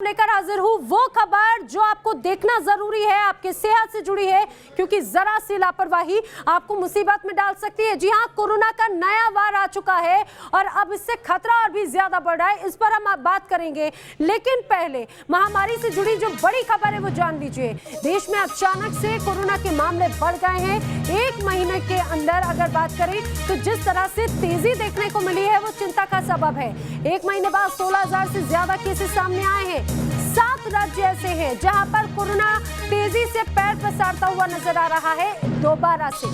लेकर हाजिर हूं वो खबर जो आपको देखना जरूरी है, आपके सेहत से जुड़ी है, क्योंकि जरा सी लापरवाही आपको मुसीबत में डाल सकती है। जी हां, कोरोना का नया वार आ चुका है और अब इससे खतरा और भी ज्यादा बढ़ रहा है। इस पर हम बात करेंगे, लेकिन पहले महामारी से जुड़ी जो बड़ी खबर है वो जान लीजिए। देश में अचानक से कोरोना के मामले बढ़ गए हैं। एक महीने के अंदर अगर बात करें तो जिस तरह से तेजी देखने को मिली है वो चिंता का सबब है। एक महीने बाद 16,000 से ज्यादा केसेस सामने आए हैं। 7 राज्य ऐसे हैं जहां पर कोरोना तेजी से पैर पसारता हुआ नजर आ रहा है। दोबारा से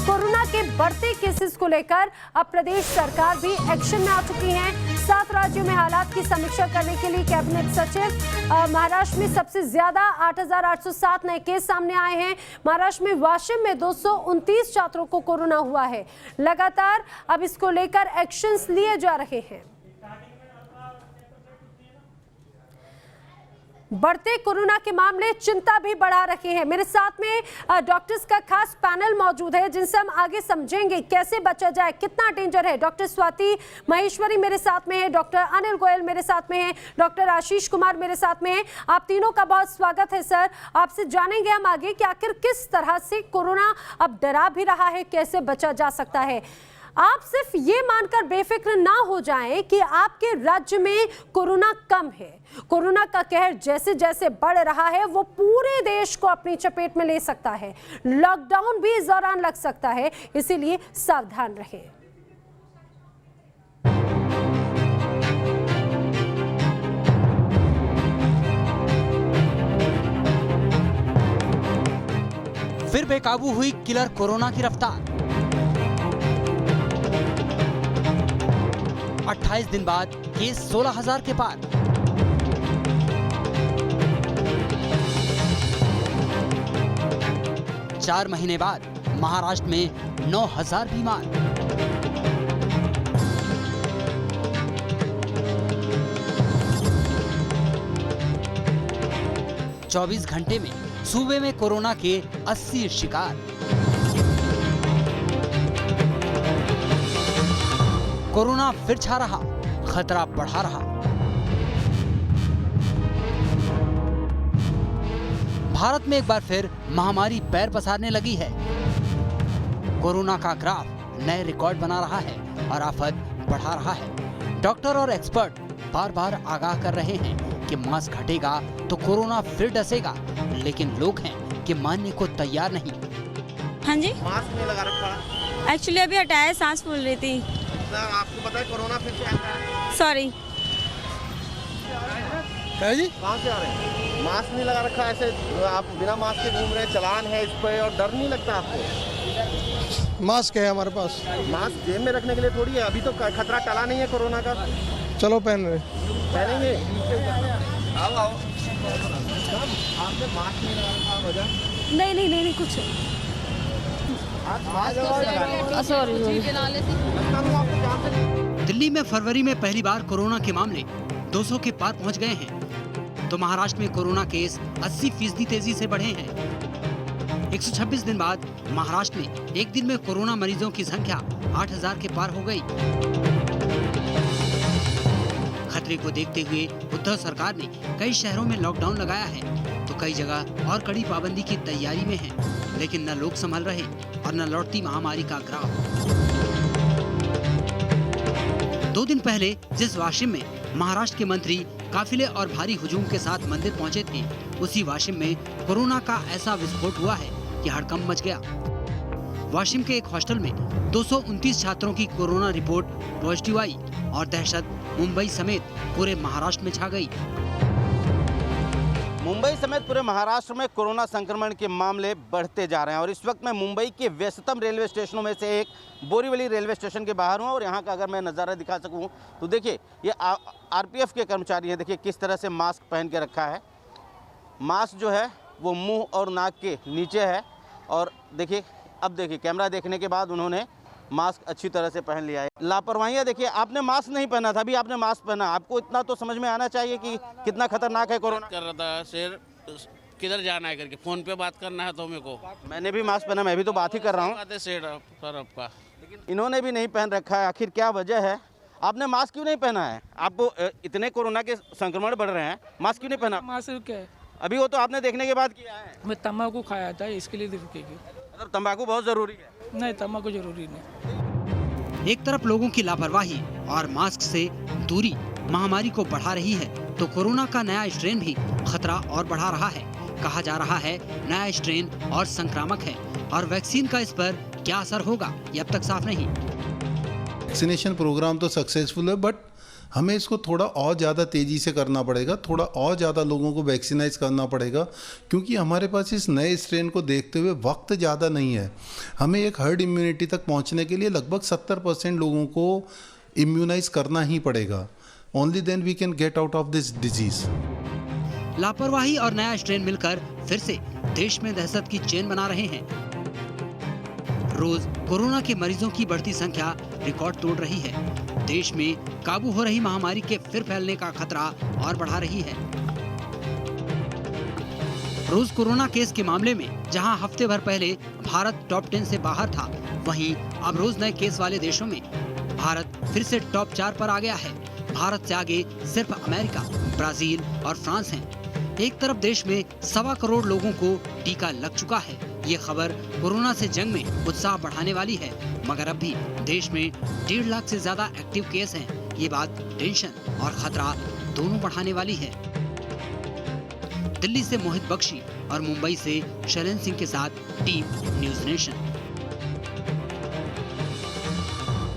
कोरोना के बढ़ते केसेस को लेकर अब प्रदेश सरकार भी एक्शन में आ चुकी है। 7 राज्यों में हालात की समीक्षा करने के लिए कैबिनेट सचिव महाराष्ट्र में सबसे ज्यादा 8,807 नए केस सामने आए हैं। महाराष्ट्र में वाशिम में 229 छात्रों को कोरोना हुआ है। लगातार अब इसको लेकर एक्शंस लिए जा रहे हैं। बढ़ते कोरोना के मामले चिंता भी बढ़ा रखे हैं। मेरे साथ में डॉक्टर्स का खास पैनल मौजूद है जिनसे हम आगे समझेंगे कैसे बचा जाए, कितना डेंजर है। डॉक्टर स्वाति महेश्वरी मेरे साथ में है, डॉक्टर अनिल गोयल मेरे साथ में है, डॉक्टर आशीष कुमार मेरे साथ में है। आप तीनों का बहुत स्वागत है सर। आपसे जानेंगे हम आगे कि आखिर किस तरह से कोरोना अब डरा भी रहा है, कैसे बचा जा सकता है। आप सिर्फ ये मानकर बेफिक्र ना हो जाएं कि आपके राज्य में कोरोना कम है। कोरोना का कहर जैसे जैसे बढ़ रहा है वो पूरे देश को अपनी चपेट में ले सकता है। लॉकडाउन भी इस दौरान लग सकता है, इसीलिए सावधान रहें। फिर बेकाबू हुई किलर कोरोना की रफ्तार। 28 दिन बाद केस 16,000 के पार। चार महीने बाद महाराष्ट्र में 9,000 बीमार। चौबीस घंटे में सूबे में कोरोना के 80 शिकार। कोरोना फिर छा रहा, खतरा बढ़ा रहा। भारत में एक बार फिर महामारी पैर पसारने लगी है। कोरोना का ग्राफ नए रिकॉर्ड बना रहा है और आफत बढ़ा रहा है। डॉक्टर और एक्सपर्ट बार बार आगाह कर रहे हैं कि मास्क हटेगा तो कोरोना फिर डसेगा, लेकिन लोग हैं कि मानने को तैयार नहीं। हाँ जी, मास्क नहीं लगा रखा। एक्चुअली अभी हटाया, सांस फूल रही थी। आपको पता है कोरोना फिर से आ रहा है? सॉरी। है जी? कहाँ से आ रहे हैं? मास्क नहीं लगा रखा, ऐसे आप बिना मास्क के घूम रहे हैं, चलान है इस पे और डर नहीं लगता आपको? मास्क है हमारे पास। मास्क जेब में रखने के लिए थोड़ी है, अभी तो खतरा टला नहीं है कोरोना का। चलो पहन रहे, पहनेंगे। आओ आओ। आपने मास्क नहीं लगा रखा वजह? नहीं कुछ। दिल्ली में फरवरी में पहली बार कोरोना के मामले 200 के पार पहुंच गए हैं, तो महाराष्ट्र में कोरोना केस 80% तेजी से बढ़े हैं। 126 दिन बाद महाराष्ट्र में एक दिन में कोरोना मरीजों की संख्या 8,000 के पार हो गई। खतरे को देखते हुए उद्धव सरकार ने कई शहरों में लॉकडाउन लगाया है, तो कई जगह और कड़ी पाबंदी की तैयारी में है, लेकिन न लोग संभल रहे और न लौटती महामारी का ग्राफ। 2 दिन पहले जिस वाशिम में महाराष्ट्र के मंत्री काफिले और भारी हुजूम के साथ मंदिर पहुंचे थे, उसी वाशिम में कोरोना का ऐसा विस्फोट हुआ है कि हड़कंप मच गया। वाशिम के एक हॉस्टल में 229 छात्रों की कोरोना रिपोर्ट पॉजिटिव आई और दहशत मुंबई समेत पूरे महाराष्ट्र में छा गई। मुंबई समेत पूरे महाराष्ट्र में कोरोना संक्रमण के मामले बढ़ते जा रहे हैं और इस वक्त मैं मुंबई के व्यस्ततम रेलवे स्टेशनों में से एक बोरीवली रेलवे स्टेशन के बाहर हूं और यहां का अगर मैं नज़ारा दिखा सकूं तो देखिए ये आरपीएफ के कर्मचारी हैं। देखिए किस तरह से मास्क पहन के रखा है। मास्क जो है वो मुंह और नाक के नीचे है और देखिए अब देखिए कैमरा देखने के बाद उन्होंने मास्क अच्छी तरह से पहन लिया है। लापरवाहियाँ देखिए, आपने मास्क नहीं पहना था, अभी आपने मास्क पहना। आपको इतना तो समझ में आना चाहिए कि कितना खतरनाक है कोरोना। कर रहा था शेर, किधर जाना है करके फोन पे बात करना है तो मेरे को। मैंने भी मास्क पहना, मैं भी तो बात ही कर रहा हूँ। सर आपका लेकिन इन्होंने भी नहीं पहन रखा है, आखिर क्या वजह है आपने मास्क क्यों नहीं पहना है? आपको इतने कोरोना के संक्रमण बढ़ रहे हैं, मास्क क्यों नहीं पहना? मास्क क्या है? अभी वो तो आपने देखने के बाद किया है। मैं तम्बाकू खाया था, इसके लिए रुकेगी। मतलब तंबाकू बहुत जरूरी है? नहीं, तम्बाकू जरूरी नहीं। एक तरफ लोगों की लापरवाही और मास्क से दूरी महामारी को बढ़ा रही है, तो कोरोना का नया स्ट्रेन भी खतरा और बढ़ा रहा है। कहा जा रहा है नया स्ट्रेन और संक्रामक है और वैक्सीन का इस पर क्या असर होगा ये अब तक साफ नहीं। वैक्सीनेशन प्रोग्राम तो सक्सेसफुल है, बट हमें इसको थोड़ा और ज़्यादा तेज़ी से करना पड़ेगा, थोड़ा और ज़्यादा लोगों को वैक्सीनाइज करना पड़ेगा, क्योंकि हमारे पास इस नए स्ट्रेन को देखते हुए वक्त ज़्यादा नहीं है। हमें एक हर्ड इम्यूनिटी तक पहुंचने के लिए लगभग 70% लोगों को इम्यूनाइज करना ही पड़ेगा। Only then we can get out of this disease. लापरवाही और नया स्ट्रेन मिलकर फिर से देश में दहशत की चेन बना रहे हैं। रोज कोरोना के मरीजों की बढ़ती संख्या रिकॉर्ड तोड़ रही है। देश में काबू हो रही महामारी के फिर फैलने का खतरा और बढ़ा रही है। रोज कोरोना केस के मामले में जहां हफ्ते भर पहले भारत टॉप 10 से बाहर था, वहीं अब रोज नए केस वाले देशों में भारत फिर से टॉप 4 पर आ गया है। भारत से आगे सिर्फ अमेरिका, ब्राजील और फ्रांस हैं। एक तरफ देश में 1.25 करोड़ लोगों को टीका लग चुका है। ये खबर कोरोना से जंग में उत्साह बढ़ाने वाली है, मगर अब भी देश में 1.5 लाख से ज्यादा एक्टिव केस हैं। ये बात टेंशन और खतरा दोनों बढ़ाने वाली है। दिल्ली से मोहित बख्शी और मुंबई से शैलेंद्र सिंह के साथ टीम न्यूज नेशन।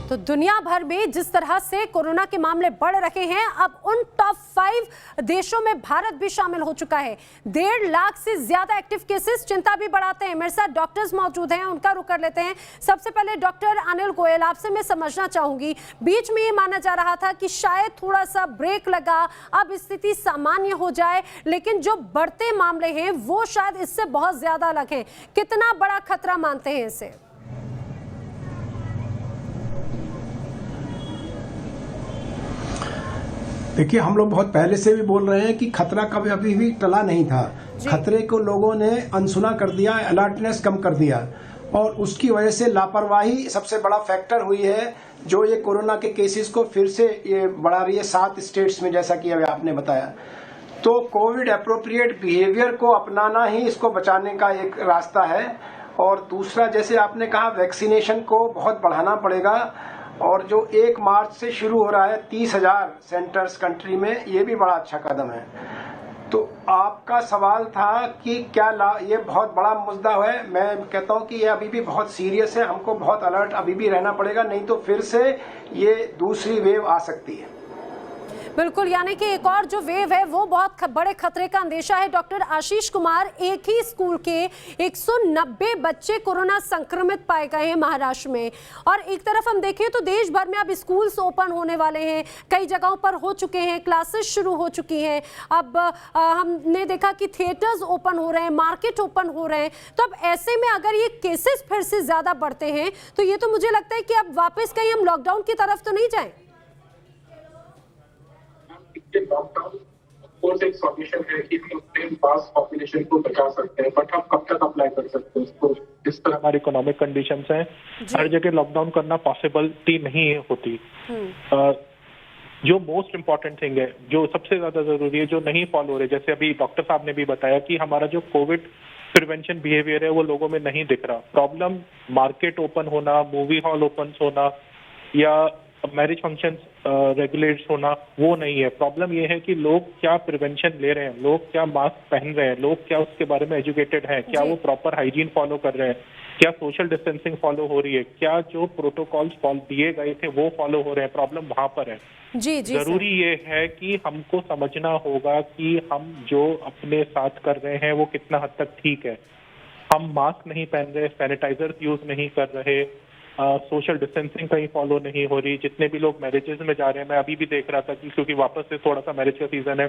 तो दुनिया भर में जिस तरह से कोरोना के मामले बढ़ रहे हैं, अब उन टॉप 5 देशों में भारत भी शामिल हो चुका है। 1.5 लाख से ज्यादा एक्टिव केसेस चिंता भी बढ़ाते हैं। मेरे साथ डॉक्टर्स मौजूद हैं, उनका रुख कर लेते हैं। सबसे पहले डॉक्टर अनिल गोयल, आपसे मैं समझना चाहूंगी, बीच में ये माना जा रहा था कि शायद थोड़ा सा ब्रेक लगा, अब स्थिति सामान्य हो जाए, लेकिन जो बढ़ते मामले हैं वो शायद इससे बहुत ज्यादा अलग हैं। कितना बड़ा खतरा मानते हैं इसे? देखिए, हम लोग बहुत पहले से भी बोल रहे हैं कि खतरा कभी अभी भी टला नहीं था। खतरे को लोगों ने अनसुना कर दिया, अलर्टनेस कम कर दिया, और उसकी वजह से लापरवाही सबसे बड़ा फैक्टर हुई है जो ये कोरोना के केसेस को फिर से ये बढ़ा रही है 7 स्टेट्स में, जैसा कि अभी आपने बताया। तो कोविड एप्रोप्रिएट बिहेवियर को अपनाना ही इसको बचाने का एक रास्ता है। और दूसरा, जैसे आपने कहा, वैक्सीनेशन को बहुत बढ़ाना पड़ेगा, और जो 1 मार्च से शुरू हो रहा है 30,000 सेंटर्स कंट्री में, ये भी बड़ा अच्छा कदम है। तो आपका सवाल था कि क्या ये बहुत बड़ा मुद्दा है। मैं कहता हूं कि ये अभी भी बहुत सीरियस है, हमको बहुत अलर्ट अभी भी रहना पड़ेगा, नहीं तो फिर से ये दूसरी वेव आ सकती है। बिल्कुल, यानी कि एक और जो वेव है वो बहुत बड़े खतरे का अंदेशा है। डॉक्टर आशीष कुमार, एक ही स्कूल के 190 बच्चे कोरोना संक्रमित पाए गए हैं महाराष्ट्र में, और एक तरफ हम देखें तो देश भर में अब स्कूल्स ओपन होने वाले हैं, कई जगहों पर हो चुके हैं, क्लासेस शुरू हो चुकी हैं। अब हमने देखा कि थिएटर्स ओपन हो रहे हैं, मार्केट ओपन हो रहे हैं। तो अब ऐसे में अगर ये केसेस फिर से ज्यादा बढ़ते हैं तो ये तो मुझे लगता है कि अब वापस कहीं हम लॉकडाउन की तरफ तो नहीं जाएं। लॉकडाउन एक सॉल्यूशन है कि हम अपने पास पॉपुलेशन को बचा सकते हैं, बट हम कब तक अप्लाई कर सकते हैं इसको? जिस तरह हमारी इकोनॉमिक कंडीशंस हैं, हर जगह लॉकडाउन करना पॉसिबिलिटी नहीं होती। जो मोस्ट इम्पोर्टेंट थिंग है, जो सबसे ज्यादा जरूरी है, जो नहीं फॉलो हो रहे, जैसे अभी डॉक्टर साहब ने भी बताया कि हमारा जो कोविड प्रिवेंशन बिहेवियर है वो लोगों में नहीं दिख रहा। प्रॉब्लम मार्केट ओपन होना, मूवी हॉल ओपन होना या मैरिज फंक्शन रेगुलेट होना वो नहीं है। प्रॉब्लम ये है कि लोग क्या प्रिवेंशन ले रहे हैं, लोग क्या मास्क पहन रहे हैं, लोग क्या उसके बारे में एजुकेटेड हैं, क्या वो प्रॉपर हाइजीन फॉलो कर रहे हैं, क्या सोशल डिस्टेंसिंग फॉलो हो रही है, क्या जो प्रोटोकॉल्स दिए गए थे वो फॉलो हो रहे हैं। प्रॉब्लम वहां पर है। जी जरूरी ये है कि हमको समझना होगा कि हम जो अपने साथ कर रहे हैं वो कितना हद तक ठीक है। हम मास्क नहीं पहन रहे, सैनिटाइजर यूज नहीं कर रहे, सोशल डिस्टेंसिंग कहीं फॉलो नहीं हो रही। जितने भी लोग मैरिजेस में जा रहे हैं, मैं अभी भी देख रहा था कि क्योंकि वापस से थोड़ा सा मैरिज का सीजन है,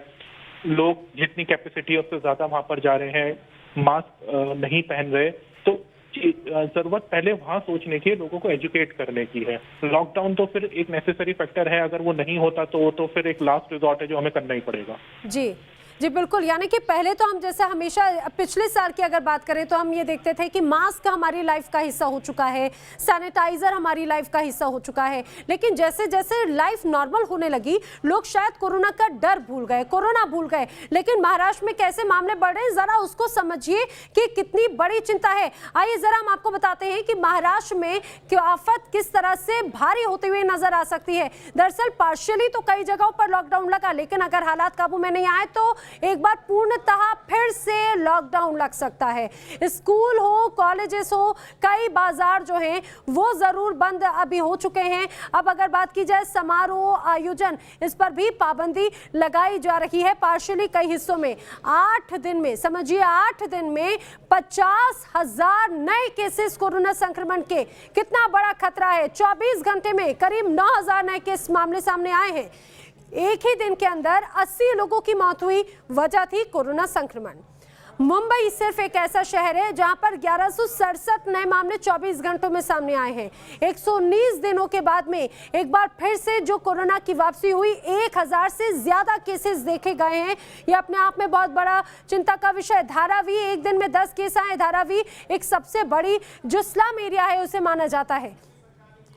लोग जितनी कैपेसिटी है उससे ज्यादा वहां पर जा रहे हैं, मास्क नहीं पहन रहे। तो जरूरत पहले वहां सोचने की, लोगों को एजुकेट करने की है। लॉकडाउन तो फिर एक नेसेसरी फैक्टर है, अगर वो नहीं होता तो वो तो फिर एक लास्ट रिजॉर्ट है जो हमें करना ही पड़ेगा। जी, जी बिल्कुल, यानी कि पहले तो हम जैसे हमेशा पिछले साल की अगर बात करें तो हम ये देखते थे कि मास्क हमारी लाइफ का हिस्सा हो चुका है, सैनिटाइजर हमारी लाइफ का हिस्सा हो चुका है, लेकिन जैसे जैसे लाइफ नॉर्मल होने लगी लोग शायद कोरोना का डर भूल गए, कोरोना भूल गए। लेकिन महाराष्ट्र में कैसे मामले बढ़ रहे हैं जरा उसको समझिए कि कितनी बड़ी चिंता है। आइए जरा हम आपको बताते हैं कि महाराष्ट्र में आफत किस तरह से भारी होते हुए नजर आ सकती है। दरअसल पार्शियली तो कई जगहों पर लॉकडाउन लगा, लेकिन अगर हालात काबू में नहीं आए तो एक बार पूर्णतः फिर से लॉकडाउन लग सकता है। स्कूल हो, कॉलेजेस हो, कई बाजार जो हैं वो जरूर बंद अभी हो चुके हैं। अब अगर बात की जाए समारोह आयोजन, इस पर भी पाबंदी लगाई जा रही है पार्शियली कई हिस्सों में। 8 दिन में, समझिए 8 दिन में 50,000 नए केसेस कोरोना संक्रमण के, कितना बड़ा खतरा है। 24 घंटे में करीब 9,000 नए केस मामले सामने आए हैं। एक ही दिन के अंदर 80 लोगों की मौत हुई, वजह थी कोरोना संक्रमण। मुंबई सिर्फ एक ऐसा शहर है जहां पर 1167 नए मामले 24 घंटों में सामने आए हैं। 119 दिनों के बाद में एक बार फिर से जो कोरोना की वापसी हुई, 1000 से ज्यादा केसेस देखे गए हैं। ये अपने आप में बहुत बड़ा चिंता का विषय। धारावी, एक दिन में 10 केस आए। धारावी एक सबसे बड़ी जो स्लम एरिया है उसे माना जाता है।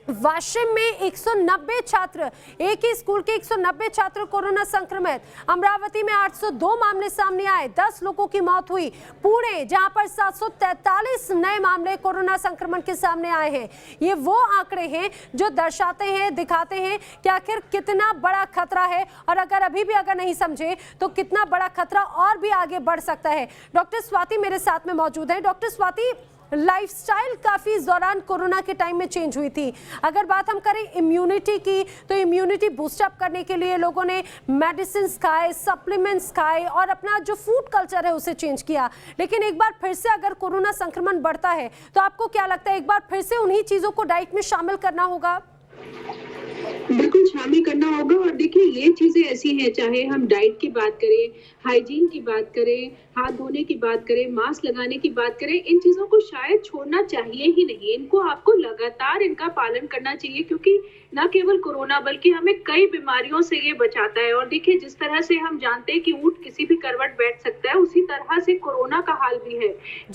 वाशिम में 190 छात्र, एक ही स्कूल के 190 छात्र कोरोना संक्रमित। अमरावती में 802 मामले सामने आए, 10 लोगों की मौत हुई। पुणे जहां पर 743 नए मामले कोरोना संक्रमण के सामने आए हैं। ये वो आंकड़े हैं जो दर्शाते हैं, दिखाते हैं कि आखिर कितना बड़ा खतरा है, और अगर अभी भी अगर नहीं समझे तो कितना बड़ा खतरा और भी आगे बढ़ सकता है। डॉक्टर स्वाति मेरे साथ में मौजूद है। डॉक्टर स्वाति, लाइफस्टाइल काफी इस दौरान कोरोना के टाइम में चेंज हुई थी। अगर बात हम करें इम्यूनिटी की, तो इम्यूनिटी बूस्टअप करने के लिए लोगों ने मेडिसिन खाए, सप्लीमेंट्स खाए और अपना जो फूड कल्चर है उसे चेंज किया। लेकिन एक बार फिर से अगर कोरोना संक्रमण बढ़ता है तो आपको क्या लगता है, एक बार फिर से उन्हीं चीजों को डाइट में शामिल करना होगा? बिल्कुल शामिल करना होगा। और देखिए ये चीजें ऐसी हैं, चाहे हम डाइट की बात करें, हाइजीन की बात करें, हाथ धोने की बात करें, मास्क लगाने की बात करें, इन चीजों को शायद छोड़ना चाहिए ही नहीं। इनको आपको लगातार इनका पालन करना चाहिए, क्योंकि न केवल कोरोना बल्कि हमें कई बीमारियों से ये बचाता है। और देखिए जिस तरह से हम जानते हैं कि ऊंट किसी भी करवट बैठ सकता है, उसी तरह से कोरोना का हाल भी है।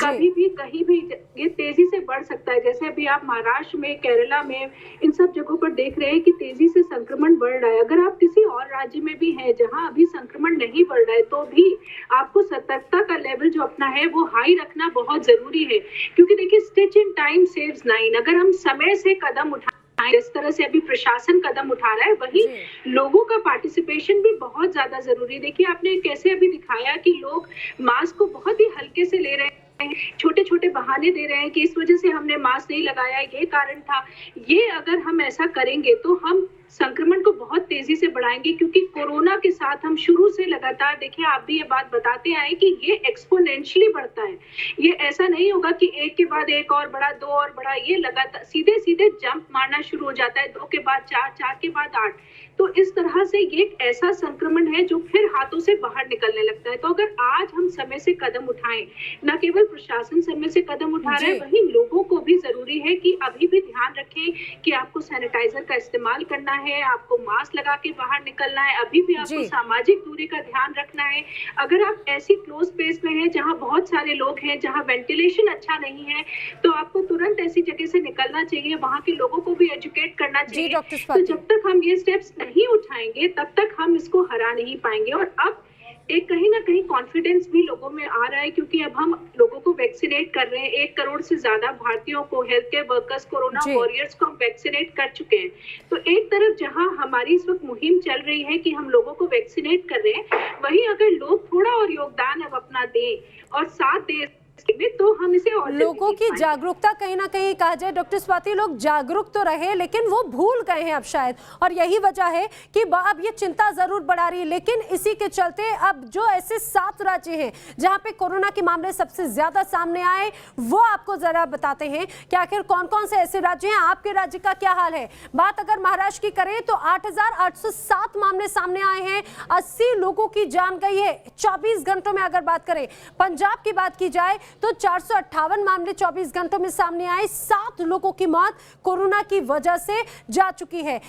कभी भी कहीं भी ये तेजी से बढ़ सकता है। जैसे अभी आप महाराष्ट्र में, केरला में, इन सब जगहों पर देख रहे हैं कि तेजी से संक्रमण बढ़ रहा है। अगर आप किसी और राज्य में भी हैं जहां अभी संक्रमण नहीं बढ़ रहा है, तो भी आपको सतर्कता का लेवल जो अपना है वो हाई रखना बहुत जरूरी है। क्योंकि देखिए स्टिच इन टाइम सेव्स 9। अगर हम समय से कदम उठाएं, जिस तरह से अभी प्रशासन कदम उठा रहा है, वही लोगों का पार्टिसिपेशन भी बहुत ज्यादा जरूरी है। देखिए आपने कैसे अभी दिखाया कि लोग मास्क को बहुत ही हल्के से ले रहे हैं, छोटे छोटे बहाने दे रहे हैं कि इस वजह से हमने मास्क नहीं लगाया, ये कारण था। ये अगर हम ऐसा करेंगे तो हम संक्रमण को बहुत तेजी से बढ़ाएंगे, क्योंकि कोरोना के साथ हम शुरू से लगातार, देखिए आप भी ये बात बताते आए कि ये एक्सपोनेंशियली बढ़ता है। ये ऐसा नहीं होगा कि एक के बाद एक और बड़ा, 2 और बड़ा, ये लगातार सीधे सीधे जंप मारना शुरू हो जाता है। 2 के बाद 4, 4 के बाद 8। तो इस तरह से ये एक ऐसा संक्रमण है जो फिर हाथों से बाहर निकलने लगता है। तो अगर आज हम समय से कदम उठाएं, न केवल प्रशासन समय से कदम उठा रहा है, वहीं लोगों को भी जरूरी है कि अभी भी ध्यान रखें कि आपको सैनिटाइजर का इस्तेमाल करना है, आपको मास्क लगा के बाहर निकलना है, अभी भी आपको सामाजिक दूरी का ध्यान रखना है। अगर आप ऐसी क्लोज स्पेस में हैं जहां बहुत सारे लोग हैं, जहां वेंटिलेशन अच्छा नहीं है, तो आपको तुरंत ऐसी जगह से निकलना चाहिए। वहां के लोगों को भी एजुकेट करना चाहिए। तो जब तक हम ये स्टेप्स नहीं उठाएंगे तब तक हम इसको हरा नहीं पाएंगे। और अब एक कहीं ना कहीं कॉन्फिडेंस भी लोगों में आ रहा है, क्योंकि अब हम लोगों को वैक्सीनेट कर रहे हैं। 1 करोड़ से ज्यादा भारतीयों को, health care workers, corona warriors को हम वैक्सीनेट कर चुके हैं। तो एक तरफ जहां हमारी इस वक्त मुहिम चल रही है कि हम लोगों को वैक्सीनेट कर रहे हैं, वहीं अगर लोग थोड़ा और योगदान अब अपना दें और साथ दें में, तो हम इसे और लोगों की जागरूकता कहीं ना कहीं कहा जाए डॉक्टर स्वाति, लोग जागरूक तो रहे लेकिन वो भूल गए हैं अब शायद, और यही वजह है कि अब ये चिंता जरूर बढ़ा रही है। लेकिन इसी के चलते अब जो ऐसे 7 राज्य हैं जहां पे कोरोना के मामले सबसे ज्यादा सामने आए, वो आपको जरा बताते हैं कि आखिर कौन कौन से ऐसे राज्य हैं। आपके राज्य का क्या हाल है? बात अगर महाराष्ट्र की करें तो 8,807 मामले सामने आए हैं, 80 लोगों की जान गई है 24 घंटों में। अगर बात करें पंजाब की बात की जाए तो 458 मामले 24 घंटों में सामने आए, 7 लोगों की मौत कोरोना की वजह से जा चुकी है।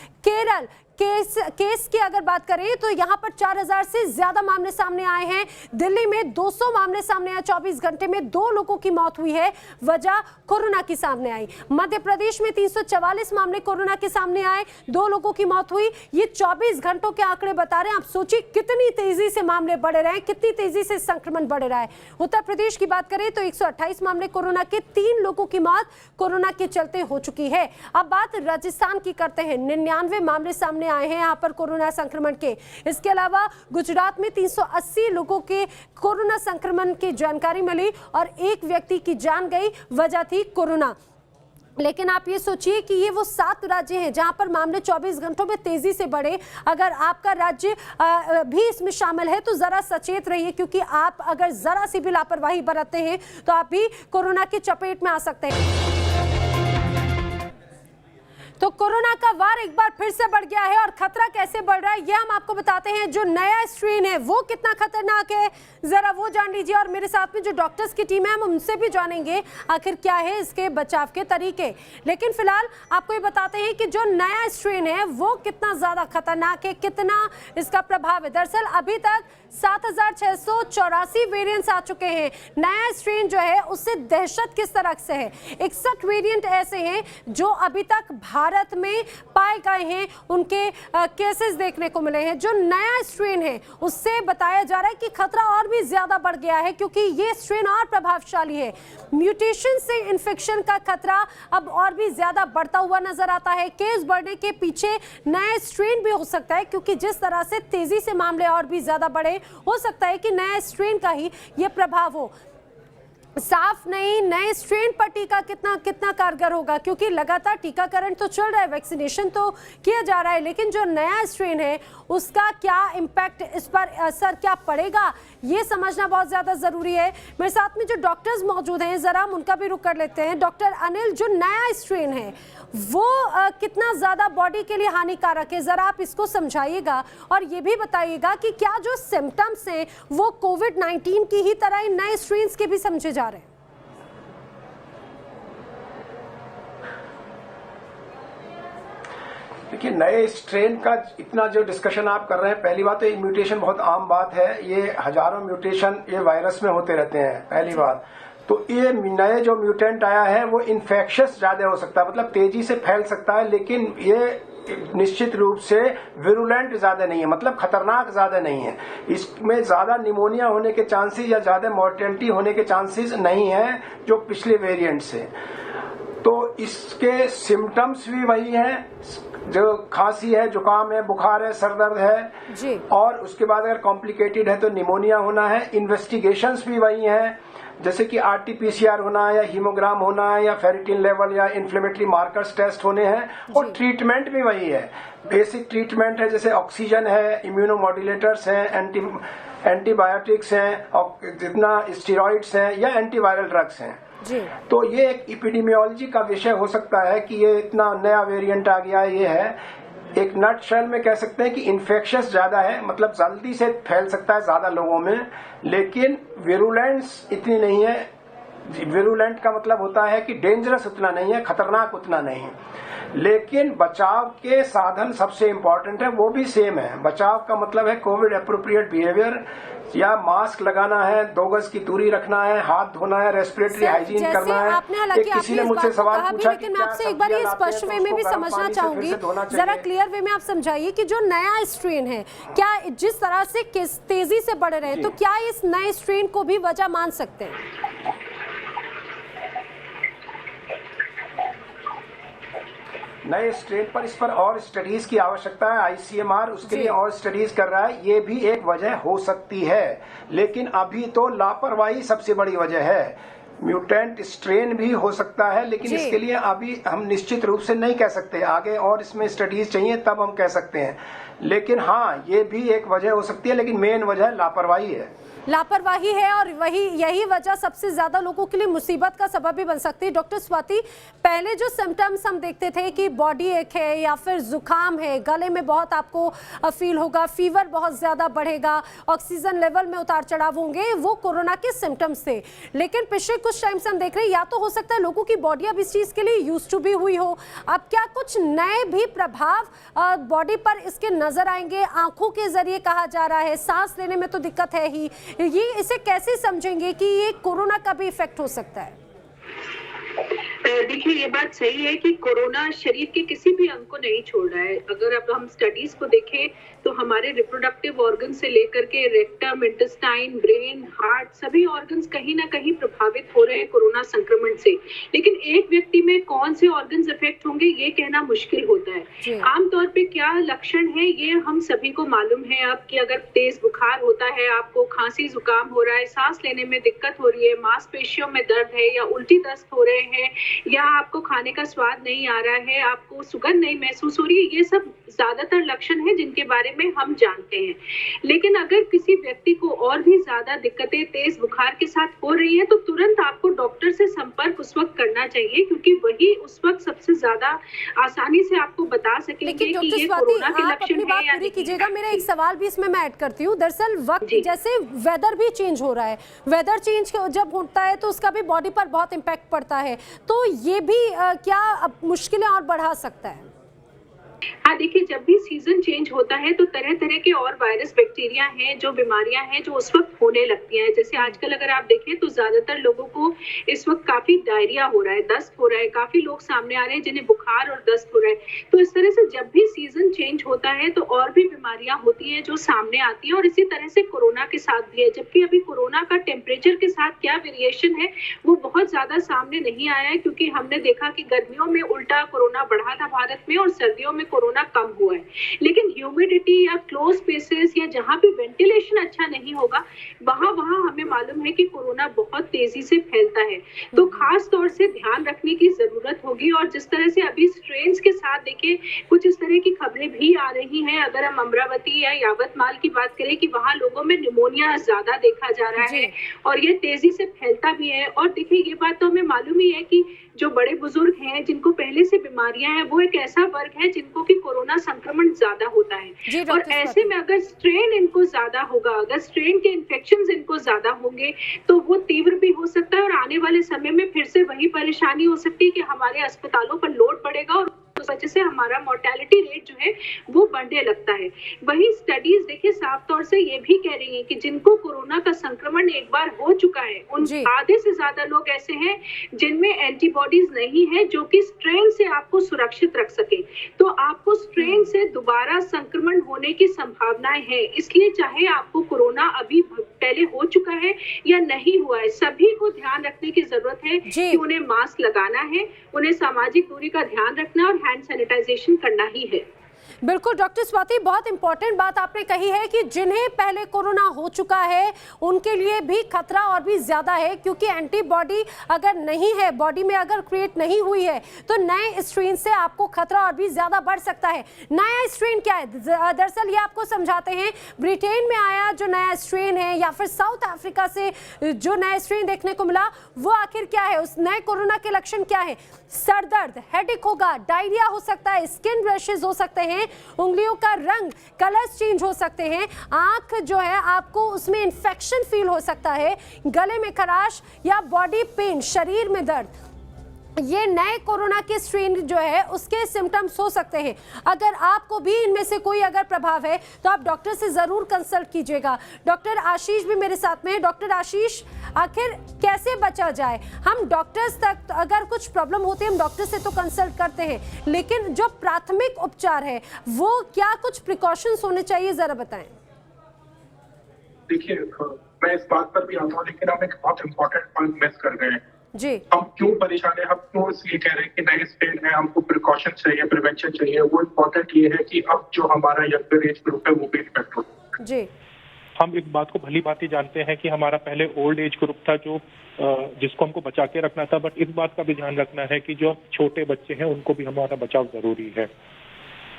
केस की अगर बात करें तो यहाँ पर 4000 से ज्यादा मामले सामने आए हैं। दिल्ली में 200 मामले सामने आए, 24 घंटे में 2 लोगों की मौत हुई है, वजह कोरोना की सामने आई। मध्य प्रदेश में 344 मामले कोरोना के सामने आए, 2 लोगों की मौत हुई। ये 24 घंटों के आंकड़े बता रहे हैं। आप सोचिए कितनी तेजी से मामले बढ़ रहे हैं, कितनी तेजी से संक्रमण बढ़ रहा है। उत्तर प्रदेश की बात करें तो 128 मामले कोरोना के, 3 लोगों की मौत कोरोना के चलते हो चुकी है। अब बात राजस्थान की करते हैं। 99 मामले सामने आए हैं यहाँ पर कोरोना संक्रमण के। इसके अलावा गुजरात में 380 लोगों के कोरोना संक्रमण की जानकारी मिली और 1 व्यक्ति की जान गई, वजह थी कोरोना। लेकिन आप ये सोचिए कि ये वो 7 राज्य हैं जहां पर मामले 24 घंटों में तेजी से बढ़े। अगर आपका राज्य भी इसमें शामिल है तो जरा सचेत रहिए, क्योंकि आप अगर जरा सी भी लापरवाही बरतते हैं तो आप भी कोरोना की चपेट में आ सकते हैं। तो कोरोना का वार एक बार फिर से बढ़ गया है और खतरा कैसे बढ़ रहा है ये हम आपको बताते हैं। जो नया स्ट्रेन है वो कितना खतरनाक है, जरा वो जान लीजिए। और मेरे साथ में जो डॉक्टर्स की टीम है हम उनसे भी जानेंगे आखिर क्या है इसके बचाव के तरीके। लेकिन फिलहाल आपको ये बताते हैं कि जो नया स्ट्रेन है वो कितना ज्यादा खतरनाक है, कितना इसका प्रभाव है। दरअसल अभी तक 7684 वेरिएंट्स आ चुके हैं। नया स्ट्रेन जो है उससे दहशत किस तरह से है, 61 वेरिएंट ऐसे हैं जो अभी तक भारत में पाए गए हैं, उनके केसेस देखने को मिले हैं। जो नया स्ट्रेन है उससे बताया जा रहा है कि खतरा और भी ज्यादा बढ़ गया है, क्योंकि ये स्ट्रेन और प्रभावशाली है। म्यूटेशन से इन्फेक्शन का खतरा अब और भी ज्यादा बढ़ता हुआ नजर आता है। केस बढ़ने के पीछे नया स्ट्रेन भी हो सकता है, क्योंकि जिस तरह से तेजी से मामले और भी ज्यादा बढ़े, हो सकता है कि नए स्ट्रेन का ही यह प्रभाव हो। साफ नहीं नए स्ट्रेन पर टीका कितना कारगर होगा, क्योंकि लगातार टीकाकरण तो चल रहा है, वैक्सीनेशन तो किया जा रहा है, लेकिन जो नया स्ट्रेन है उसका क्या इम्पैक्ट, इस पर असर क्या पड़ेगा, ये समझना बहुत ज़्यादा ज़रूरी है। मेरे साथ में जो डॉक्टर्स मौजूद हैं ज़रा हम उनका भी रुख कर लेते हैं। डॉक्टर अनिल, जो नया स्ट्रेन है वो कितना ज़्यादा बॉडी के लिए हानिकारक है, ज़रा आप इसको समझाइएगा और ये भी बताइएगा कि क्या जो सिम्टम्स हैं वो कोविड-19 की ही तरह इन नए स्ट्रेन्स के भी समझे जा रहे हैं। देखिए, नए स्ट्रेन का इतना जो डिस्कशन आप कर रहे हैं, पहली बात तो ये म्यूटेशन बहुत आम बात है, ये हजारों म्यूटेशन ये वायरस में होते रहते हैं, पहली बात। तो ये नए जो म्यूटेंट आया है वो इन्फेक्शियस ज्यादा हो सकता है, मतलब तेजी से फैल सकता है, लेकिन ये निश्चित रूप से विरुलेंट ज्यादा नहीं है, मतलब खतरनाक ज्यादा नहीं है। इसमें ज्यादा निमोनिया होने के चांसेस या ज्यादा मोर्टेलिटी होने के चांसेस नहीं है जो पिछले वेरिएंट से। तो इसके सिम्टम्स भी वही हैं, जो खांसी है, जुकाम है, बुखार है, सरदर्द है जी। और उसके बाद अगर कॉम्प्लिकेटेड है तो निमोनिया होना है। इन्वेस्टिगेशंस भी वही हैं, जैसे कि आरटी-पीसीआर होना है या हीमोग्राम होना है या फेरिटिन लेवल या इन्फ्लेमेटरी मार्कर्स टेस्ट होने हैं। और ट्रीटमेंट भी वही है, बेसिक ट्रीटमेंट है, जैसे ऑक्सीजन है, इम्यूनोमॉड्यूलेटर्स हैं, एंटीबायोटिक्स हैं, और जितना स्टेरॉइड्स हैं या एंटीवायरल ड्रग्स हैं जी। तो ये एक एपिडेमियोलॉजी का विषय हो सकता है कि ये इतना नया वेरिएंट आ गया, ये है एक नटशेल में कह सकते हैं कि इन्फेक्शियस ज्यादा है, मतलब जल्दी से फैल सकता है ज्यादा लोगों में, लेकिन विरुलेंस इतनी नहीं है। विरुलेंट का मतलब होता है कि डेंजरस उतना नहीं है, खतरनाक उतना नहीं है। लेकिन बचाव के साधन सबसे इम्पोर्टेंट है, वो भी सेम है। बचाव का मतलब है कोविड एप्रोप्रिएट बिहेवियर, या मास्क लगाना है, 2 गज की दूरी रखना है, हाथ धोना है, रेस्पिरेटरी हाइजीन करना है। किसी ने मुझसे सवाल पूछा, लेकिन मैं आपसे एक बार ये स्पष्ट वे में भी समझना चाहूंगी, जरा क्लियर वे में आप समझाइए कि जो नया स्ट्रेन है, क्या जिस तरह से तेजी से बढ़ रहे हैं, तो क्या इस नए स्ट्रेन को भी वजह मान सकते हैं? नए स्ट्रेन पर इस पर और स्टडीज की आवश्यकता है। आईसीएमआर उसके लिए और स्टडीज कर रहा है, ये भी एक वजह हो सकती है, लेकिन अभी तो लापरवाही सबसे बड़ी वजह है। म्यूटेंट स्ट्रेन भी हो सकता है, लेकिन इसके लिए अभी हम निश्चित रूप से नहीं कह सकते, आगे और इसमें स्टडीज चाहिए तब हम कह सकते हैं। लेकिन हाँ, ये भी एक वजह हो सकती है, लेकिन मेन वजह लापरवाही है। लापरवाही है और यही वजह सबसे ज्यादा लोगों के लिए मुसीबत का सबब भी बन सकती है। डॉक्टर स्वाति, पहले जो सिम्टम्स हम देखते थे कि बॉडी एक है या फिर जुकाम है, गले में बहुत आपको फील होगा, फीवर बहुत ज्यादा बढ़ेगा, ऑक्सीजन लेवल में उतार चढ़ाव होंगे, वो कोरोना के सिम्टम्स थे। लेकिन पिछले कुछ टाइम से हम देख रहे हैं या तो हो सकता है लोगों की बॉडी अब इस चीज के लिए यूज टू भी हुई हो, अब क्या कुछ नए भी प्रभाव बॉडी पर इसके नजर आएंगे? आंखों के जरिए कहा जा रहा है, सांस लेने में तो दिक्कत है ही, ये इसे कैसे समझेंगे कि ये कोरोना का भी इफेक्ट हो सकता है? देखिए, ये बात सही है कि कोरोना शरीर के किसी भी अंग को नहीं छोड़ रहा है। अगर अब हम स्टडीज को देखें तो हमारे रिप्रोडक्टिव ऑर्गन से लेकर के रेक्टम, इंटेस्टाइन, ब्रेन, हार्ट, सभी ऑर्गन्स कहीं ना कहीं प्रभावित हो रहे हैं कोरोना संक्रमण से। लेकिन एक व्यक्ति में कौन से ऑर्गन्स इफेक्ट होंगे ये कहना मुश्किल होता है। आमतौर पे क्या लक्षण है ये हम सभी को मालूम है अब कि अगर तेज बुखार होता है, आपको खांसी जुकाम हो रहा है, सांस लेने में दिक्कत हो रही है, मांसपेशियों में दर्द है या उल्टी दस्त हो रहे हैं, या आपको खाने का स्वाद नहीं आ रहा है, आपको सुगंध नहीं महसूस हो रही है, ये सब ज्यादातर लक्षण हैं जिनके बारे में हम जानते हैं। लेकिन अगर किसी व्यक्ति को और भी ज्यादा दिक्कतें तेज बुखार के साथ हो रही है तो तुरंत आपको डॉक्टर से संपर्क उस वक्त करना चाहिए, क्योंकि वही उस वक्त सबसे ज्यादा आसानी से आपको बता सकेंगे कि ये कोरोना के लक्षण है या नहीं। कीजिएगा, मेरा एक सवाल भी इसमें मैं ऐड करती हूँ। दरअसल वक्त जैसे वेदर भी चेंज हो रहा है, वेदर चेंज जब होता है तो उसका भी बॉडी पर बहुत इम्पैक्ट पड़ता है, तो ये भी क्या मुश्किलें और बढ़ा सकता है? हाँ, देखिए, जब भी सीजन चेंज होता है तो तरह तरह के और वायरस, बैक्टीरिया हैं, जो बीमारियां हैं जो उस वक्त होने लगती हैं। जैसे आजकल अगर आप देखें तो ज्यादातर लोगों को इस वक्त काफी डायरिया हो रहा है, दस्त हो रहा है, काफी लोग सामने आ रहे हैं जिन्हें बुखार और दस्त हो रहा है। तो इस तरह से जब भी सीजन चेंज होता है तो और भी बीमारियां होती हैं जो सामने आती हैं, और इसी तरह से कोरोना के साथ भी है। जबकि अभी कोरोना का टेम्परेचर के साथ क्या वेरिएशन है वो बहुत ज्यादा सामने नहीं आया है, क्योंकि हमने देखा कि गर्मियों में उल्टा कोरोना बढ़ा था भारत में और सर्दियों में कोरोना कम हुआ है। लेकिन ह्यूमिडिटी या क्लोज स्पेसेस या जहां भी वेंटिलेशन अच्छा नहीं होगा वहां हमें मालूम है कि कोरोना बहुत तेजी से फैलता है। तो खास तौर से ध्यान रखने की जरूरत होगी। और जिस तरह से अभी स्ट्रेन्स के साथ देखिए कुछ इस तरह की खबरें भी आ रही हैं, अगर हम अमरावती या यावतमाल की बात करें कि वहां लोगों में निमोनिया ज्यादा देखा जा रहा है और ये तेजी से फैलता भी है। और देखिए, ये बात तो हमें मालूम ही है कि जो बड़े बुजुर्ग हैं जिनको पहले से बीमारियां हैं वो एक ऐसा वर्ग है जिनको कि कोरोना संक्रमण ज्यादा होता है। और ऐसे में अगर स्ट्रेन इनको ज्यादा होगा, अगर स्ट्रेन के इन्फेक्शंस इनको ज्यादा होंगे तो वो तीव्र भी हो सकता है और आने वाले समय में फिर से वही परेशानी हो सकती है कि हमारे अस्पतालों पर लोड पड़ेगा और उस वजह से हमारा मोर्टेलिटी रेट जो है वो बढ़ने लगता है। वही स्टडीज देखिए साफ तौर से ये भी कह रही हैं कि जिनको कोरोना का संक्रमण एक बार हो चुका है उन आधे से ज्यादा लोग ऐसे हैं जिनमें एंटीबॉडीज नहीं है जो कि स्ट्रेन से आपको सुरक्षित रख सके। तो आपको स्ट्रेन से दोबारा संक्रमण होने की संभावनाएं है, इसलिए चाहे आपको कोरोना अभी पहले हो चुका है या नहीं हुआ है, सभी को ध्यान रखने की जरूरत है कि उन्हें मास्क लगाना है, उन्हें सामाजिक दूरी का ध्यान रखना और हैंड सैनिटाइजेशन करना ही है। बिल्कुल डॉक्टर स्वाति, बहुत इंपॉर्टेंट बात आपने कही है कि जिन्हें पहले कोरोना हो चुका है उनके लिए भी खतरा और भी ज्यादा है, क्योंकि एंटीबॉडी अगर नहीं है, बॉडी में अगर क्रिएट नहीं हुई है तो नए स्ट्रेन से आपको खतरा और भी ज्यादा बढ़ सकता है। नया स्ट्रेन क्या है? दरअसल ये आपको समझाते हैं। ब्रिटेन में आया जो नया स्ट्रेन है या फिर साउथ अफ्रीका से जो नया स्ट्रेन देखने को मिला वो आखिर क्या है? उस नए कोरोना के लक्षण क्या है? सर दर्द, हेडेक होगा, डायरिया हो सकता है, स्किन रैशेज हो सकते हैं, उंगलियों का रंग, कलर्स चेंज हो सकते हैं, आंख जो है आपको उसमें इन्फेक्शन फील हो सकता है, गले में खराश या बॉडी पेन, शरीर में दर्द। ये नए कोरोना के स्ट्रेन जो है उसके सिम्टम्स हो सकते हैं। अगर आपको भी इनमें से कोई अगर प्रभाव है तो आप डॉक्टर से जरूर कंसल्ट कीजिएगा। डॉक्टर आशीष भी मेरे साथ में है। डॉक्टर आशीष, आखिर कैसे बचा जाए? हम डॉक्टर्स तक अगर कुछ प्रॉब्लम होती है हम डॉक्टर से तो कंसल्ट करते हैं, लेकिन जो प्राथमिक उपचार है वो क्या कुछ प्रिकॉशंस होने चाहिए, जरा बताएं। देखिए, मैं इस बात पर भी आता हूँ, लेकिन हम एक बहुत इंपॉर्टेंट पॉइंट मिस कर गए हैं जी। हम क्यों परेशान है, हम क्यों इसलिए कह रहे हैं कि नए स्ट्रेन है, हमको प्रिकॉशन चाहिए, प्रिवेंशन चाहिए। वो इम्पोर्टेंट ये है कि अब जो हमारा यंगर एज ग्रुप है वो भी इफेक्ट हो जी। हम इस बात को भली भांति जानते हैं कि हमारा पहले ओल्ड एज ग्रुप था जो जिसको हमको बचा के रखना था, बट इस बात का भी ध्यान रखना है कि जो छोटे बच्चे हैं उनको भी हमारा बचाव जरूरी है।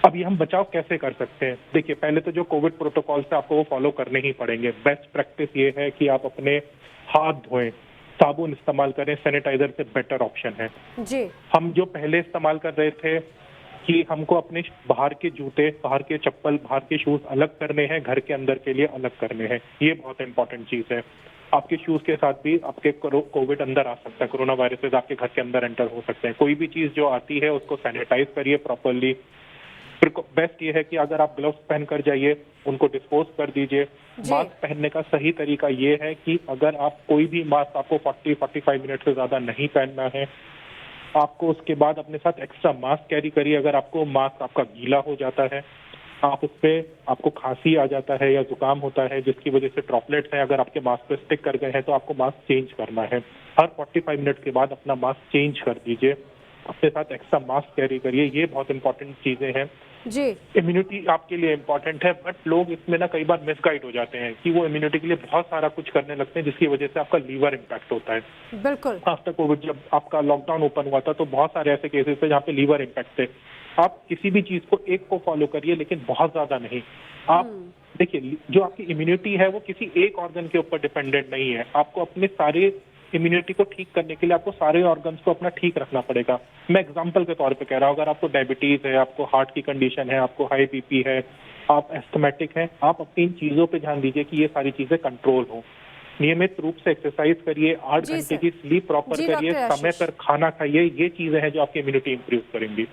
अब ये हम बचाव कैसे कर सकते हैं? देखिए, पहले तो जो कोविड प्रोटोकॉल है आपको वो फॉलो करने ही पड़ेंगे। बेस्ट प्रैक्टिस ये है कि आप अपने हाथ धोएं, साबुन इस्तेमाल करें, सैनिटाइजर से बेटर ऑप्शन है। जी। हम जो पहले इस्तेमाल कर रहे थे कि हमको अपने बाहर के जूते, बाहर के चप्पल, बाहर के शूज अलग करने हैं, घर के अंदर के लिए अलग करने हैं, ये बहुत इंपॉर्टेंट चीज है। आपके शूज के साथ भी आपके कोविड अंदर आ सकता है, कोरोना वायरसेस आपके घर के अंदर एंटर हो सकते हैं। कोई भी चीज जो आती है उसको सैनिटाइज करिए प्रॉपरली। फिर बेस्ट ये है कि अगर आप ग्लव्स पहन कर जाइए, उनको डिस्पोज कर दीजिए। मास्क पहनने का सही तरीका ये है कि अगर आप कोई भी मास्क आपको 40-45 मिनट से ज्यादा नहीं पहनना है, आपको उसके बाद अपने साथ एक्स्ट्रा मास्क कैरी करिए। अगर आपको मास्क आपका गीला हो जाता है, आप उस पे आपको खांसी आ जाता है या जुकाम होता है जिसकी वजह से ड्रॉपलेट्स हैं, अगर आपके मास्क पे स्टिक कर गए हैं तो आपको मास्क चेंज करना है। हर 45 मिनट के बाद अपना मास्क चेंज कर दीजिए, अपने साथ एक्स्ट्रा मास्क कैरी करिए। ये बहुत इंपॉर्टेंट चीजें हैं जी। इम्यूनिटी आपके लिए इम्पोर्टेंट है, बट लोग इसमें ना कई बार मिसगाइड हो जाते हैं कि वो इम्यूनिटी के लिए बहुत सारा कुछ करने लगते हैं जिसकी वजह से आपका लीवर इम्पैक्ट होता है। बिल्कुल। आफ्टर कोविड जब आपका लॉकडाउन ओपन हुआ था तो बहुत सारे ऐसे केसेस थे जहाँ पे लीवर इम्पैक्ट थे। आप किसी भी चीज को एक को फॉलो करिए लेकिन बहुत ज्यादा नहीं। आप देखिए, जो आपकी इम्यूनिटी है वो किसी एक ऑर्गन के ऊपर डिपेंडेंट नहीं है। आपको अपने सारे इम्यूनिटी को ठीक करने के लिए आपको सारे ऑर्गन्स को अपना ठीक रखना पड़ेगा। मैं एग्जांपल के तौर पे कह रहा हूँ, अगर आपको डायबिटीज है, आपको हार्ट की कंडीशन है, आपको हाई बीपी है, आप एस्थमेटिक हैं, आप अपनी इन चीजों पे ध्यान दीजिए कि ये सारी चीजें कंट्रोल हो। नियमित रूप से एक्सरसाइज करिए, 8 घंटे की स्लीप प्रॉपर करिए, समय पर खाना खाइए। ये चीजें हैं जो आपकी इम्यूनिटी इंप्रूव करेंगी।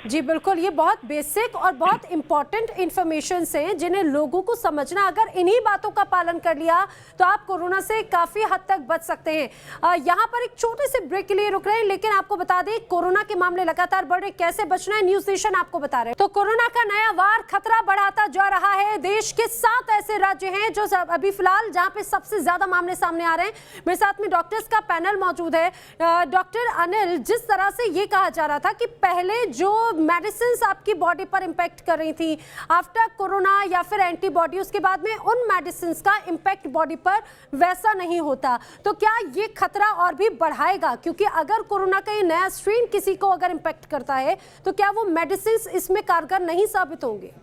जी बिल्कुल, ये बहुत बेसिक और बहुत इंपॉर्टेंट इंफॉर्मेशन हैं जिन्हें लोगों को समझना, अगर इन्हीं बातों का पालन कर लिया तो आप कोरोना से काफी हद तक बच सकते हैं। यहाँ पर एक छोटे से ब्रेक के लिए रुक रहे हैं, लेकिन आपको बता दें कोरोना के मामले लगातार बढ़ रहे, कैसे बचना है न्यूज नेशन आपको बता रहे हैं। तो कोरोना का नया वार खतरा बढ़ाता जा रहा है। देश के 7 ऐसे राज्य हैं जो अभी फिलहाल जहाँ पे सबसे ज्यादा मामले सामने आ रहे हैं। मेरे साथ में डॉक्टर्स का पैनल मौजूद है। डॉक्टर अनिल, जिस तरह से ये कहा जा रहा था कि पहले जो मेडिसिन आपकी बॉडी पर इंपैक्ट कर रही थी आफ्टर कोरोना या फिर एंटीबॉडी, उसके बाद में उन मेडिसिन का इंपैक्ट बॉडी पर वैसा नहीं होता, तो क्या ये खतरा और भी बढ़ाएगा? क्योंकि अगर कोरोना का ये नया स्ट्रेन किसी को अगर इंपैक्ट करता है तो क्या वो मेडिसिन इसमें कारगर नहीं साबित होंगे?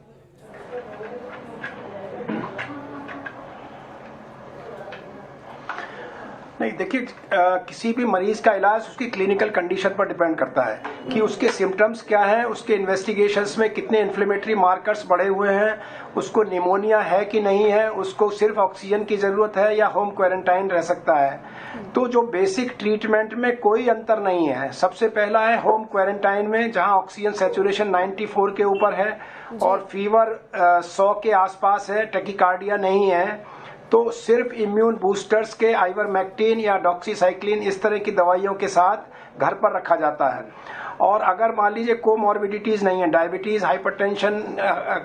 नहीं, देखिए, किसी भी मरीज का इलाज उसकी क्लिनिकल कंडीशन पर डिपेंड करता है कि उसके सिम्टम्स क्या हैं, उसके इन्वेस्टिगेशंस में कितने इन्फ्लेमेटरी मार्कर्स बढ़े हुए हैं, उसको निमोनिया है कि नहीं है, उसको सिर्फ ऑक्सीजन की जरूरत है या होम क्वारंटाइन रह सकता है। तो जो बेसिक ट्रीटमेंट में कोई अंतर नहीं है। सबसे पहला है होम क्वारंटाइन में, जहां ऑक्सीजन सैचुरेशन 94 के ऊपर है और फीवर 100 के आसपास है, टैकीकार्डिया नहीं है, तो सिर्फ इम्यून बूस्टर्स के आइवरमेक्टिन या डॉक्सीसाइक्लिन इस तरह की दवाइयों के साथ घर पर रखा जाता है। और अगर मान लीजिए कोमॉर्बिडिटीज नहीं है, डायबिटीज, हाइपरटेंशन,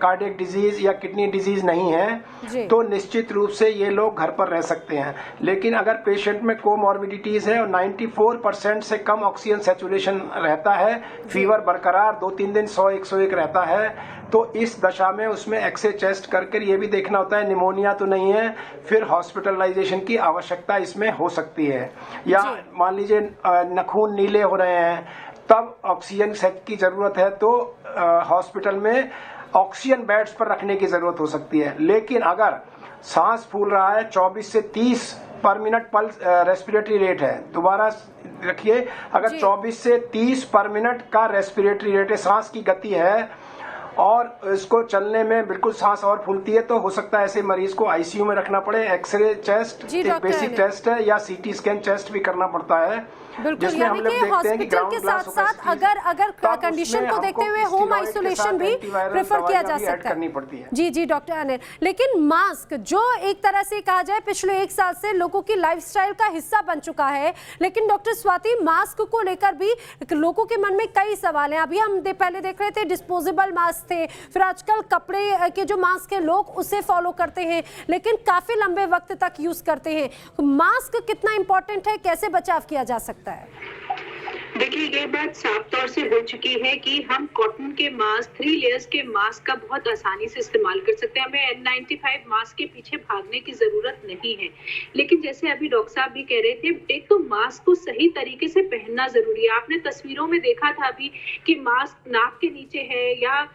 कार्डियक डिजीज या किडनी डिजीज नहीं है, तो निश्चित रूप से ये लोग घर पर रह सकते हैं। लेकिन अगर पेशेंट में कोमॉर्बिडिटीज है और 94% से कम ऑक्सीजन सैचुरेशन रहता है, फीवर बरकरार 2-3 दिन 100-101 रहता है, तो इस दशा में उसमें एक्सरे चेस्ट करके ये भी देखना होता है निमोनिया तो नहीं है, फिर हॉस्पिटलाइजेशन की आवश्यकता इसमें हो सकती है। या मान लीजिए नखून नीले हो रहे हैं, तब ऑक्सीजन सेट की जरूरत है, तो हॉस्पिटल में ऑक्सीजन बेड्स पर रखने की जरूरत हो सकती है। लेकिन अगर सांस फूल रहा है, 24 से 30 पर मिनट पल्स रेस्पिरेटरी रेट है, दोबारा रखिए, अगर 24 से 30 पर मिनट का रेस्पिरेटरी रेट है, सांस की गति है, और इसको चलने में बिल्कुल सांस और फूलती है, तो हो सकता है ऐसे मरीज को आईसीयू में रखना पड़े। एक्सरे चेस्ट एक बेसिक टेस्ट है, या सीटी स्कैन चेस्ट भी करना पड़ता है, जिसमें हम लोग देखते हैं कि ग्राउंड के साथ साथ अगर कंडीशन को देखते हुए होम आइसोलेशन भी प्रेफर किया जा सकता है। जी डॉक्टर अनिल, लेकिन मास्क जो एक तरह से कहा जाए पिछले 1 साल से लोगों की लाइफस्टाइल का हिस्सा बन चुका है, लेकिन डॉक्टर स्वाति, मास्क को लेकर भी लोगों के मन में कई सवाल हैं। अभी हम पहले देख रहे थे डिस्पोजेबल मास्क थे, फिर आजकल कपड़े के जो मास्क है लोग उसे फॉलो करते हैं, लेकिन काफी लंबे वक्त तक यूज करते हैं। मास्क कितना इंपॉर्टेंट है, कैसे बचाव किया जा सकता है? देखिए, ये बात साफ तौर से हो चुकी है कि हम कॉटन के मास्क, 3 लेयर्स के मास्क का बहुत आसानी से इस्तेमाल कर सकते हैं। हमें N95 मास्क के पीछे भागने की जरूरत नहीं है। लेकिन जैसे अभी डॉक्टर साहब भी कह रहे थे, एक तो मास्क को सही तरीके से पहनना जरूरी है। आपने तस्वीरों में देखा था अभी कि मास्क नाक के नीचे है या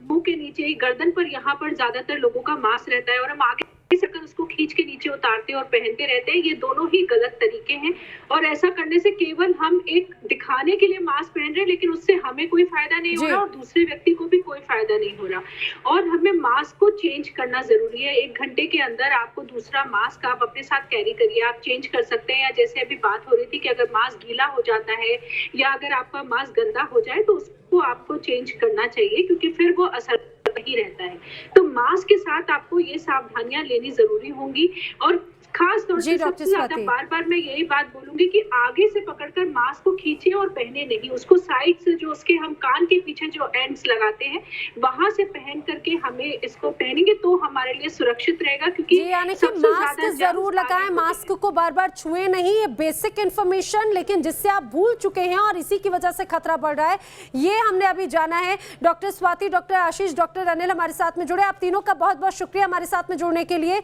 मुंह के नीचे, गर्दन पर, यहाँ पर ज्यादातर लोगों का मास्क रहता है और हम आगे से अगर उसको खींच के नीचे उतारते और पहनते रहते हैं। ये दोनों ही गलत तरीके हैं और ऐसा करने से केवल हम एक दिखाने के लिए मास्क पहन रहे हैं, लेकिन उससे हमें कोई फायदा नहीं हो रहा और दूसरे व्यक्ति को भी कोई फायदा नहीं हो रहा। और हमें मास्क को चेंज करना जरूरी है। 1 घंटे के अंदर आपको दूसरा मास्क आप अपने साथ कैरी करिए, आप चेंज कर सकते हैं। या जैसे अभी बात हो रही थी कि अगर मास्क गीला हो जाता है या अगर आपका मास्क गंदा हो जाए तो उसको आपको चेंज करना चाहिए, क्योंकि फिर वो असर ही रहता है। तो मास्क के साथ आपको ये सावधानियां लेनी जरूरी होंगी और खास तौर से सबसे ज्यादा बार-बार मैं यही बात बोलूंगी कि आगे से पकड़कर मास्क को खींचे और पहने नहीं, उसको साइड से जो उसके हम कान के पीछे जो एंड्स लगाते हैं वहां से पहन करके हमें इसको पहनेंगे तो हमारे लिए सुरक्षित रहेगा। क्योंकि यानी कि मास्क जरूर लगाएं, मास्क को बार-बार छुए नहीं, ये बेसिक इन्फॉर्मेशन लेकिन जिससे आप भूल चुके हैं और इसी की वजह से खतरा बढ़ रहा है, ये हमने अभी जाना है। डॉक्टर स्वाति, डॉक्टर आशीष, डॉक्टर अनिल हमारे साथ में जुड़े। आप तीनों का बहुत बहुत शुक्रिया हमारे साथ में जुड़ने के लिए।